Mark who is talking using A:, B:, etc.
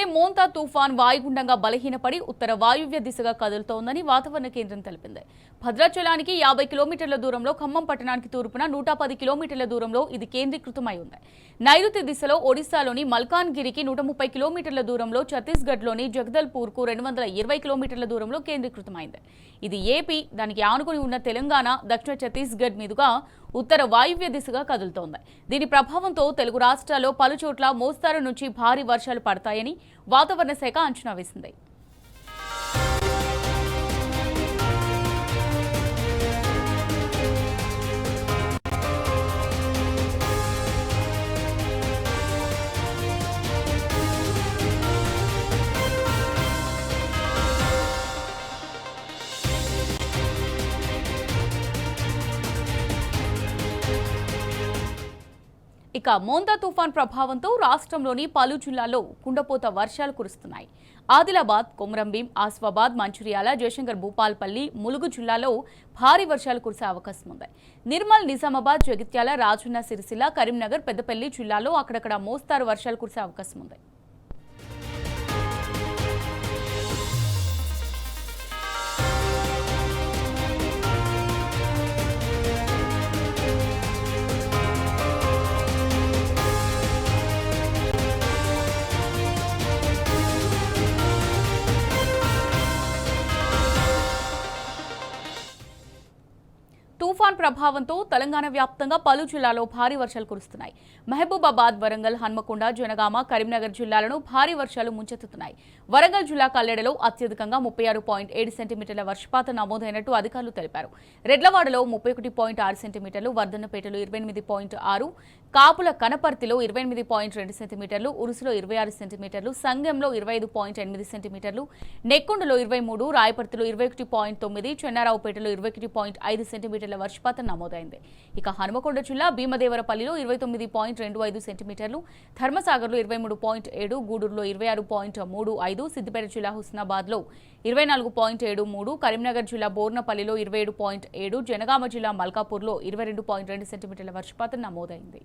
A: మోంతా తుఫాన్ వాయుగుండంగా బలహీనపడి ఉత్తర వాయువ్య దిశగా కదులుతోందని వాతావరణ కేంద్రం తెలిపింది. భద్రాచలానికి 50 కిలోమీటర్ల దూరంలో, ఖమ్మం పట్టణానికి తూర్పున 110 కిలోమీటర్ల దూరంలో ఇది కేంద్రీకృతమై ఉంది. నైరుతి దిశలో ఒడిశాలోని మల్కాన్గిరికి 130 కిలోమీటర్ల దూరంలో, ఛత్తీస్గఢ్లోని జగదల్పూర్కు 220 కిలోమీటర్ల దూరంలో కేంద్రీకృతమైంది. ఇది ఏపీ, దానికి ఆనుకుని ఉన్న తెలంగాణ, దక్షిణ ఛత్తీస్గఢ్ మీదుగా ఉత్తర వాయువ్య దిశగా కదులుతోంది. దీని ప్రభావంతో తెలుగు రాష్ట్రాల్లో పలుచోట్ల మోస్తారు నుంచి భారీ వర్షాలు పడతాయని వాతావరణ శాఖ అంచనా వేసింది. ఇక మోంతా తుఫాన్ ప్రభావంతో రాష్ట్రంలోని పలు జిల్లాల్లో కుండపోత వర్షాలు కురుస్తున్నాయి. ఆదిలాబాద్, కొమరంభీం, ఆసిఫాబాద్, మంచిర్యాల, జయశంకర్ భూపాలపల్లి, ములుగు జిల్లాలో భారీ వర్షాలు కురిసే అవకాశం ఉంది. నిర్మల్, నిజామాబాద్, జగిత్యాల, రాజన్న సిరిసిల్ల, కరీంనగర్, పెద్దపల్లి జిల్లాలో అక్కడక్కడ మోస్తారు వర్షాలు కురిసే అవకాశం ఉంది. తుఫాన్ ప్రభావంతో తెలంగాణ వ్యాప్తంగా పలు జిల్లాల్లో భారీ వర్షాలు కురుస్తున్నాయి. మహబూబాబాద్, వరంగల్, హన్మకొండ, జనగామ, కరీంనగర్ జిల్లాలను భారీ వర్షాలు ముంచెత్తుతున్నాయి. వరంగల్ జిల్లా కల్లెడలో అత్యధికంగా 36.7 సెంటీమీటర్ల వర్షపాతం నమోదైనట్టు అధికారులు తెలిపారు. రెడ్లవాడలో 31.6 సెంటీమీటర్లు, వర్ధన్నపేటలో 28.6, కాపుల కనపర్తిలో 28.2 సెంటీమీటర్లు, ఉరుసులో 26 సెంటీమీటర్లు, సంగంలో 25.8 సెంటీమీటర్లు, నెక్కొండలో 23, రాయపర్తిలో 21.9, చెన్నారావుపేటలో 21.5 సెంటీమీటర్ల వర్షపాతం నమోదైంది. ఇక హనుమకొండ జిల్లా భీమదేవరపల్లిలో 29.25 సెంటీమీటర్లు, ధర్మసాగర్లో 23.7, గూడూరులో 26.35, సిద్దిపేట జిల్లా హుస్నాబాద్లో 24.73, కరీంనగర్ జిల్లా బోర్నపల్లిలో 27.7, జనగామ జిల్లా మల్కాపూర్లో 22.2 సెంటీమీటర్ల వర్షపాతం నమోదైంది.